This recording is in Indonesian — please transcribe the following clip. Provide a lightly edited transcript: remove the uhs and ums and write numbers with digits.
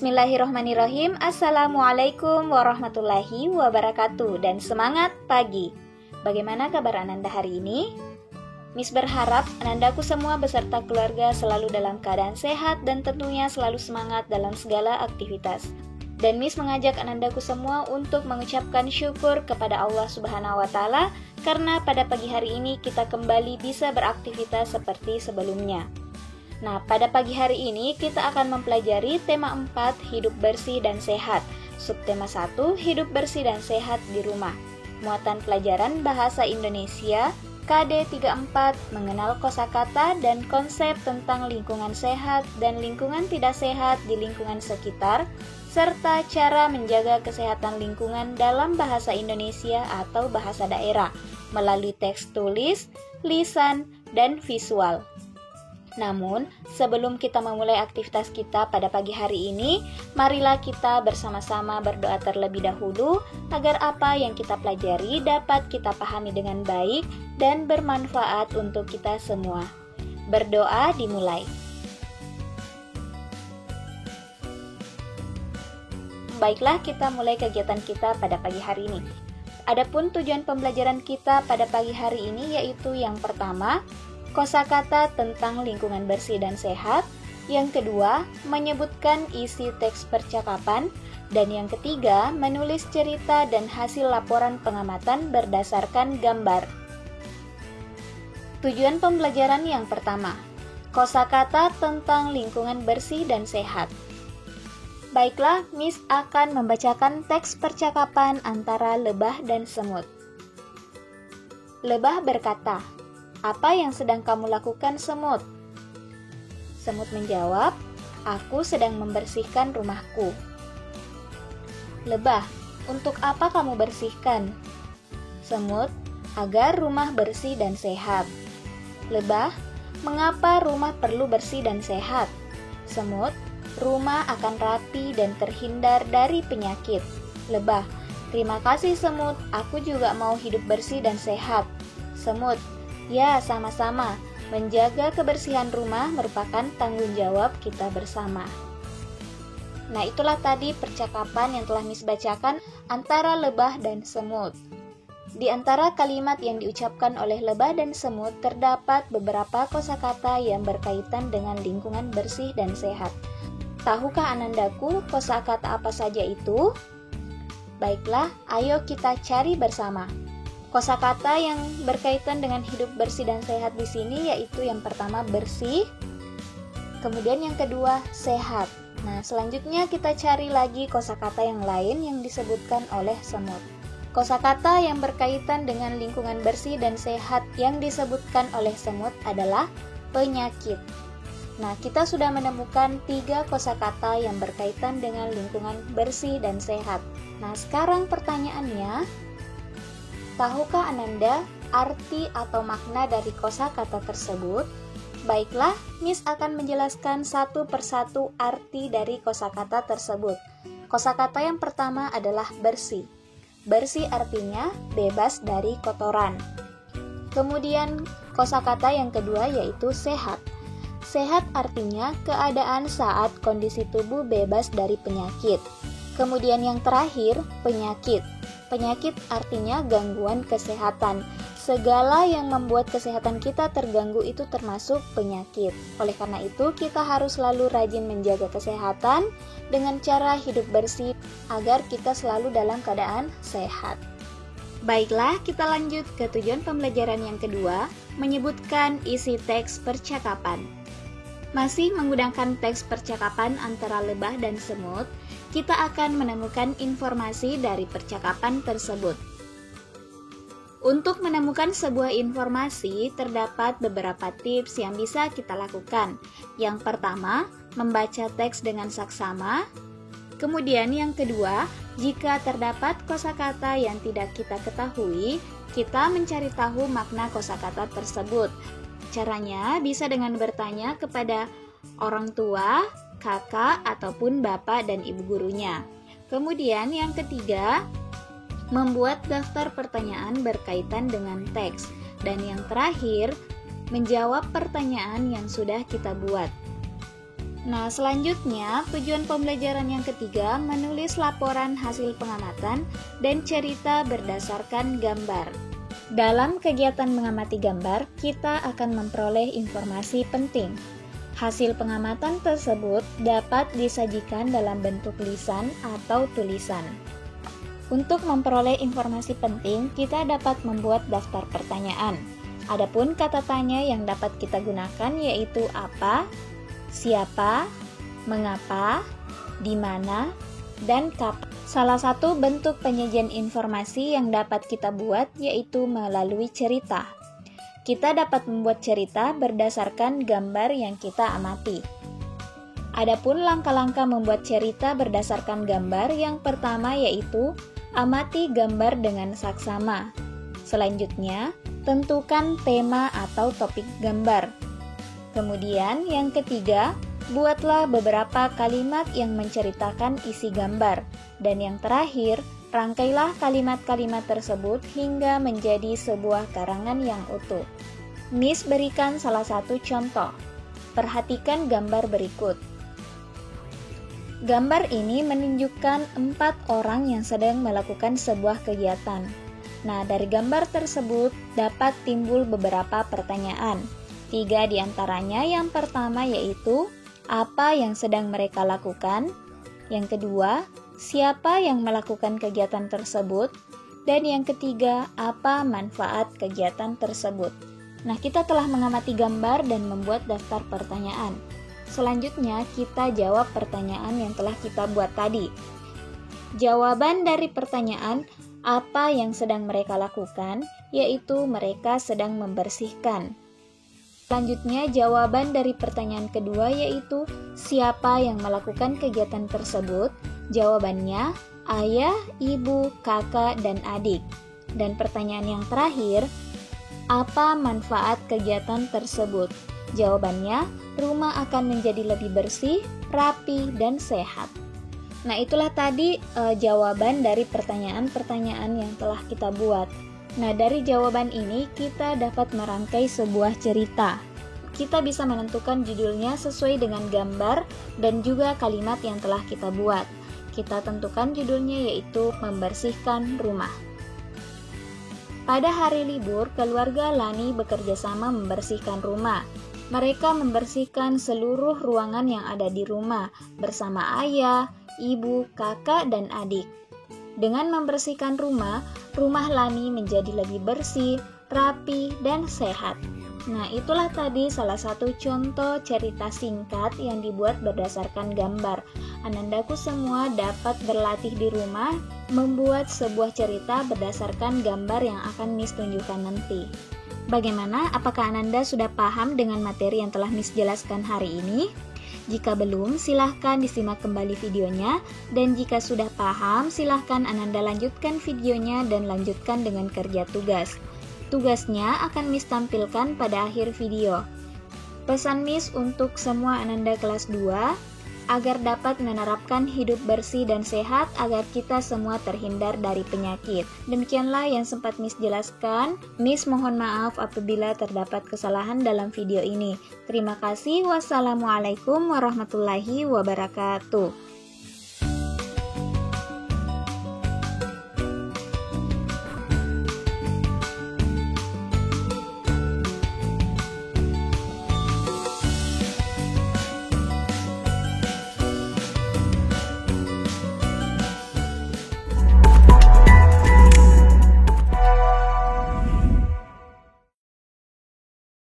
Bismillahirrahmanirrahim. Assalamualaikum warahmatullahi wabarakatuh. Dan semangat pagi. Bagaimana kabar Ananda hari ini? Miss berharap Anandaku semua beserta keluarga selalu dalam keadaan sehat dan tentunya selalu semangat dalam segala aktivitas. Dan Miss mengajak Anandaku semua untuk mengucapkan syukur kepada Allah Subhanahu wa Ta'ala karena pada pagi hari ini kita kembali bisa beraktivitas seperti sebelumnya. Nah, pada pagi hari ini kita akan mempelajari tema 4, hidup bersih dan sehat. Subtema 1, hidup bersih dan sehat di rumah. Muatan pelajaran Bahasa Indonesia KD 34, mengenal kosakata dan konsep tentang lingkungan sehat dan lingkungan tidak sehat di lingkungan sekitar, serta cara menjaga kesehatan lingkungan dalam bahasa Indonesia atau bahasa daerah melalui teks tulis, lisan, dan visual. Namun, sebelum kita memulai aktivitas kita pada pagi hari ini, marilah kita bersama-sama berdoa terlebih dahulu agar apa yang kita pelajari dapat kita pahami dengan baik dan bermanfaat untuk kita semua. Berdoa dimulai. Baiklah, kita mulai kegiatan kita pada pagi hari ini. Adapun tujuan pembelajaran kita pada pagi hari ini yaitu yang pertama, kosakata tentang lingkungan bersih dan sehat. Yang kedua, menyebutkan isi teks percakapan. Dan yang ketiga, menulis cerita dan hasil laporan pengamatan berdasarkan gambar. Tujuan pembelajaran yang pertama, kosakata tentang lingkungan bersih dan sehat. Baiklah, Miss akan membacakan teks percakapan antara lebah dan semut. Lebah berkata, "Apa yang sedang kamu lakukan, semut?" Semut menjawab, "Aku sedang membersihkan rumahku." Lebah, "Untuk apa kamu bersihkan?" Semut, "Agar rumah bersih dan sehat." Lebah, "Mengapa rumah perlu bersih dan sehat?" Semut, "Rumah akan rapi dan terhindar dari penyakit." Lebah, "Terima kasih semut, aku juga mau hidup bersih dan sehat." Semut, "Ya, sama-sama. Menjaga kebersihan rumah merupakan tanggung jawab kita bersama." Nah, itulah tadi percakapan yang telah Miss bacakan antara lebah dan semut. Di antara kalimat yang diucapkan oleh lebah dan semut terdapat beberapa kosakata yang berkaitan dengan lingkungan bersih dan sehat. Tahukah Anandaku kosakata apa saja itu? Baiklah, ayo kita cari bersama. Kosakata yang berkaitan dengan hidup bersih dan sehat di sini yaitu yang pertama bersih, kemudian yang kedua sehat. Nah, selanjutnya kita cari lagi kosakata yang lain yang disebutkan oleh semut. Kosakata yang berkaitan dengan lingkungan bersih dan sehat yang disebutkan oleh semut adalah penyakit. Nah, kita sudah menemukan 3 kosakata yang berkaitan dengan lingkungan bersih dan sehat. Nah, sekarang pertanyaannya, tahukah Ananda arti atau makna dari kosakata tersebut? Baiklah, Miss akan menjelaskan satu persatu arti dari kosakata tersebut. Kosakata yang pertama adalah bersih. Bersih artinya bebas dari kotoran. Kemudian kosakata yang kedua yaitu sehat. Sehat artinya keadaan saat kondisi tubuh bebas dari penyakit. Kemudian yang terakhir, penyakit. Penyakit artinya gangguan kesehatan. Segala yang membuat kesehatan kita terganggu itu termasuk penyakit. Oleh karena itu, kita harus selalu rajin menjaga kesehatan dengan cara hidup bersih agar kita selalu dalam keadaan sehat. Baiklah, kita lanjut ke tujuan pembelajaran yang kedua, menyebutkan isi teks percakapan. Masih menggunakan teks percakapan antara lebah dan semut, kita akan menemukan informasi dari percakapan tersebut. Untuk menemukan sebuah informasi, terdapat beberapa tips yang bisa kita lakukan. Yang pertama, membaca teks dengan saksama. Kemudian yang kedua, jika terdapat kosakata yang tidak kita ketahui, kita mencari tahu makna kosakata tersebut. Caranya bisa dengan bertanya kepada orang tua, kakak, ataupun bapak dan ibu gurunya. Kemudian yang ketiga, membuat daftar pertanyaan berkaitan dengan teks. Dan yang terakhir, menjawab pertanyaan yang sudah kita buat. Nah, selanjutnya tujuan pembelajaran yang ketiga menulis laporan hasil pengamatan dan cerita berdasarkan gambar. Dalam kegiatan mengamati gambar, kita akan memperoleh informasi penting. Hasil pengamatan tersebut dapat disajikan dalam bentuk lisan atau tulisan. Untuk memperoleh informasi penting, kita dapat membuat daftar pertanyaan. Adapun kata tanya yang dapat kita gunakan yaitu apa, siapa, mengapa, di mana, dan kapan. Salah satu bentuk penyajian informasi yang dapat kita buat yaitu melalui cerita. Kita dapat membuat cerita berdasarkan gambar yang kita amati. Adapun langkah-langkah membuat cerita berdasarkan gambar, yang pertama yaitu amati gambar dengan saksama. Selanjutnya, tentukan tema atau topik gambar. Kemudian yang ketiga, buatlah beberapa kalimat yang menceritakan isi gambar. Dan yang terakhir, rangkailah kalimat-kalimat tersebut hingga menjadi sebuah karangan yang utuh. Miss berikan salah satu contoh. Perhatikan gambar berikut. Gambar ini menunjukkan 4 orang yang sedang melakukan sebuah kegiatan. Nah, dari gambar tersebut dapat timbul beberapa pertanyaan. 3 diantaranya, yang pertama yaitu, apa yang sedang mereka lakukan? Yang kedua, siapa yang melakukan kegiatan tersebut? Dan yang ketiga, apa manfaat kegiatan tersebut? Nah, kita telah mengamati gambar dan membuat daftar pertanyaan. Selanjutnya, kita jawab pertanyaan yang telah kita buat tadi. Jawaban dari pertanyaan, apa yang sedang mereka lakukan, yaitu mereka sedang membersihkan. Selanjutnya, jawaban dari pertanyaan kedua yaitu, siapa yang melakukan kegiatan tersebut? Jawabannya, ayah, ibu, kakak, dan adik. Dan pertanyaan yang terakhir, apa manfaat kegiatan tersebut? Jawabannya, rumah akan menjadi lebih bersih, rapi, dan sehat. Nah, itulah tadi jawaban dari pertanyaan-pertanyaan yang telah kita buat. Nah, dari jawaban ini kita dapat merangkai sebuah cerita. Kita bisa menentukan judulnya sesuai dengan gambar dan juga kalimat yang telah kita buat. Kita tentukan judulnya yaitu membersihkan rumah. Pada hari libur, keluarga Lani bekerja sama membersihkan rumah. Mereka membersihkan seluruh ruangan yang ada di rumah bersama ayah, ibu, kakak, dan adik. Dengan membersihkan rumah Lani menjadi lebih bersih, rapi, dan sehat. Nah, itulah tadi salah satu contoh cerita singkat yang dibuat berdasarkan gambar. Anandaku semua dapat berlatih di rumah membuat sebuah cerita berdasarkan gambar yang akan Miss tunjukkan nanti. Bagaimana? Apakah Ananda sudah paham dengan materi yang telah Miss jelaskan hari ini? Jika belum, silahkan disimak kembali videonya, dan jika sudah paham, silahkan Ananda lanjutkan videonya dan lanjutkan dengan kerja tugas. Tugasnya akan Miss tampilkan pada akhir video. Pesan Miss untuk semua Ananda kelas 2, agar dapat menerapkan hidup bersih dan sehat agar kita semua terhindar dari penyakit. Demikianlah yang sempat Miss jelaskan. Miss mohon maaf apabila terdapat kesalahan dalam video ini. Terima kasih. Wassalamualaikum warahmatullahi wabarakatuh.